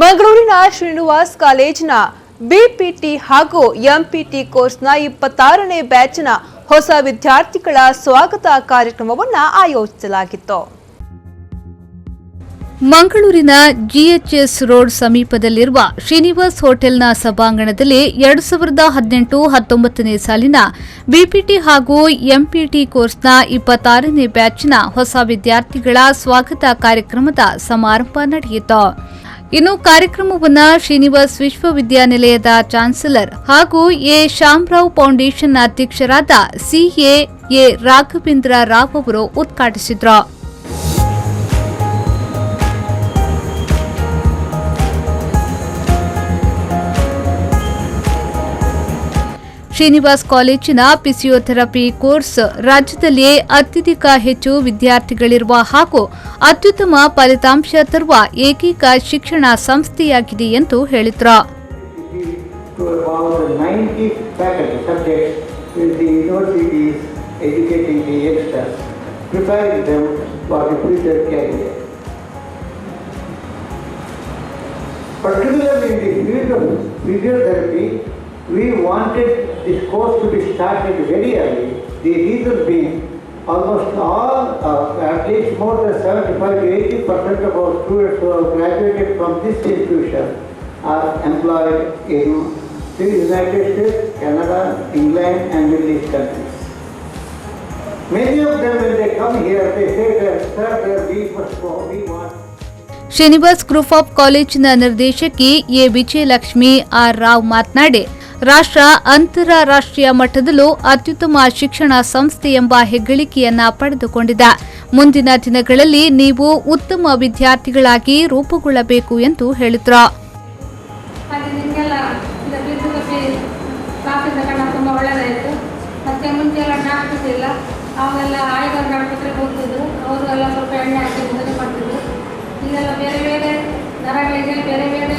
ಮಂಗಳೂರಿನ ಶ್ರೀನಿವಾಸ್ ಕಾಲೇಜಿನ ಬಿಪಿಟಿ ಹಾಗೂ ಎಂಪಿಟಿ ಕೋರ್ಸ್ನ 26ನೇ ಬ್ಯಾಚ್ನ ಹೊಸ ವಿದ್ಯಾರ್ಥಿಗಳ ಸ್ವಾಗತ ಕಾರ್ಯಕ್ರಮವನ್ನು ಆಯೋಜಿಸಲಾಗಿತ್ತು. ಮಂಗಳೂರಿನ ಜಿಎಚ್ಎಸ್ ರೋಡ್ ಸಮೀಪದಲ್ಲಿರುವ ಶ್ರೀನಿವಾಸ್ ಹೋಟೆಲ್ನ ಸಭಾಂಗಣದಲ್ಲಿ 2018-19ನೇ ಸಾಲಿನ ಬಿಪಿಟಿ ಹಾಗೂ ಎಂಪಿಟಿ ಕೋರ್ಸ್ನ 26ನೇ ಬ್ಯಾಚ್ನ ಹೊಸ ವಿದ್ಯಾರ್ಥಿಗಳ ಸ್ವಾಗತ ಕಾರ್ಯಕ್ರಮದ ಸಮಾರಂಭ ನಡೆಯಿತು. ಇನ್ನು ಕಾರ್ಯಕ್ರಮವನ್ನು ಶ್ರೀನಿವಾಸ್ ವಿಶ್ವವಿದ್ಯಾನಿಲಯದ ಚಾನ್ಸಲರ್ ಹಾಗೂ ಎ ಶಾಮರಾವ್ ಫೌಂಡೇಶನ್ ಅಧ್ಯಕ್ಷರಾದ ಸಿಎ ಎ ರಾಘವೇಂದ್ರ ರಾವ್ ಅವರು ಉದ್ಘಾಟಿಸಿದರು. ಶ್ರೀನಿವಾಸ್ ಕಾಲೇಜಿನ ಫಿಸಿಯೋಥೆರಪಿ ಕೋರ್ಸ್ ರಾಜ್ಯದಲ್ಲಿಯೇ ಅತ್ಯಧಿಕ ಹೆಚ್ಚು ವಿದ್ಯಾರ್ಥಿಗಳಿರುವ ಹಾಗೂ ಅತ್ಯುತ್ತಮ ಫಲಿತಾಂಶ ತರುವ ಏಕೈಕ ಶಿಕ್ಷಣ ಸಂಸ್ಥೆಯಾಗಿದೆ ಎಂದು ಹೇಳಿದರು. We wanted this course to be started very early. The reason being, almost all, at least more than 75 to 80% of our students who have graduated from this institution are employed in the United States, Canada, England and Middle East countries. Many of them, when they come here, they say that, sir, we want. Srinivas group of ಕಾಲೇಜಿನ ನಿರ್ದೇಶಕಿ A Vijayalakshmi R Rao ಮಾತನಾಡಿ, ರಾಷ್ಟ್ರ ಅಂತಾರಾಷ್ಟ್ರೀಯ ಮಟ್ಟದಲ್ಲೂ ಅತ್ಯುತ್ತಮ ಶಿಕ್ಷಣ ಸಂಸ್ಥೆ ಎಂಬ ಹೆಗ್ಗಳಿಕೆಯನ್ನ ಪಡೆದುಕೊಂಡಿದೆ. ಮುಂದಿನ ದಿನಗಳಲ್ಲಿ ನೀವು ಉತ್ತಮ ವಿದ್ಯಾರ್ಥಿಗಳಾಗಿ ರೂಪುಗೊಳ್ಳಬೇಕು ಎಂದು ಹೇಳಿದರು. ಈಗೆಲ್ಲ ಬೇರೆ ಬೇರೆ ದರಗಳಿಗೆ ಬೇರೆ ಬೇರೆ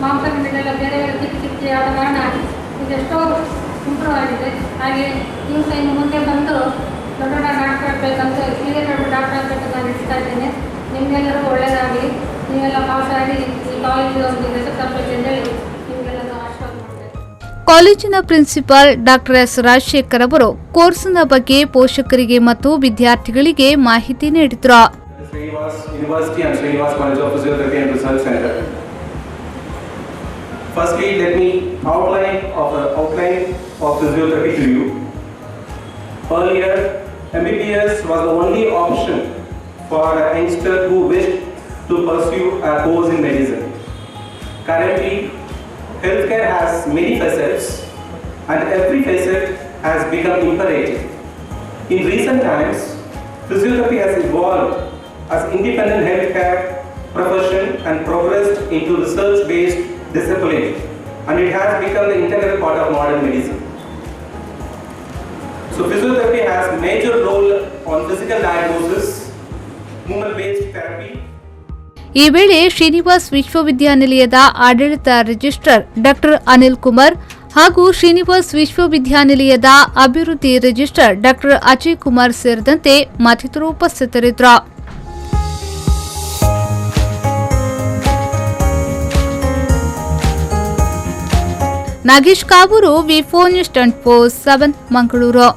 ಮಾಂಸಖಂಡಗಳೆಲ್ಲ ಬೇರೆ ಬೇರೆ ಚಿಕ್ಕ ಆದ ಕಾರಣ ಇದೆಷ್ಟೋ ಇಂಪ್ರೂವ್ ಆಗಿದೆ. ಹಾಗೆ ನೀವು ಸಹ ಇನ್ನು ಮುಂದೆ ಬಂದು ದೊಡ್ಡ ಡಾಕ್ಟರ್ ಆಗಬೇಕಂತ ಕ್ಲಿಯರ್ ಡಾಕ್ಟರ್ ಆಗಬೇಕಂತ ನಾನು ಇಡ್ತಾ ಇದ್ದೇನೆ. ನಿಮಗೆಲ್ಲರಿಗೂ ಒಳ್ಳೆಯದಾಗಲಿ, ನೀವೆಲ್ಲ ಪಾಸಾಗಿ ಈ ಕಾಲೇಜಿಗೆ ಒಂದು ಹೆಸರು ತರಬೇಕೆಂದು ಹೇಳಿ ನಿಮಗೆಲ್ಲ ಆಶೀರ್ವಾದ ಮಾಡ್ತೇನೆ. ಕಾಲೇಜಿನ ಪ್ರಿನ್ಸಿಪಾಲ್ ಡಾಕ್ಟರ್ ಎಸ್ ರಾಜಶೇಖರ್ ಅವರು ಕೋರ್ಸ್ನ ಬಗ್ಗೆ ಪೋಷಕರಿಗೆ ಮತ್ತು ವಿದ್ಯಾರ್ಥಿಗಳಿಗೆ ಮಾಹಿತಿ ನೀಡಿದರು. Srinivas University and Srinivas College of Physiotherapy and Research Center. Firstly, let me outline of physiotherapy to you. Earlier, MBBS was the only option for a youngster who wished to pursue a course in medicine. Currently, healthcare has many facets, and every facet has become imperative. In recent times, physiotherapy has evolved as independent healthcare profession and progressed into research-based discipline, and it has become the integral part of modern medicine. So physiotherapy has major role on physical diagnosis, movement-based therapy. ಈ ವೇಳೆ ಶ್ರೀನಿವಾಸ್ ವಿಶ್ವವಿದ್ಯಾನಿಲಯದ ಆಡಳಿತ registrar doctor Anil Kumar ಹಾಗೂ ಶ್ರೀನಿವಾಸ್ ವಿಶ್ವವಿದ್ಯಾನಿಲಯದ ಅಭಿವೃದ್ಧಿ registrar doctor Ajay Kumar ಸೇರಿದಂತೆ ಮತ್ತಿತರರು ಉಪಸ್ಥಿತರಿದ್ದರು. ನಾಗೇಶ್ ಕಾವೂರು, ವಿ4 ನ್ಯೂಸ್ 24/7 ಮಂಗಳೂರು.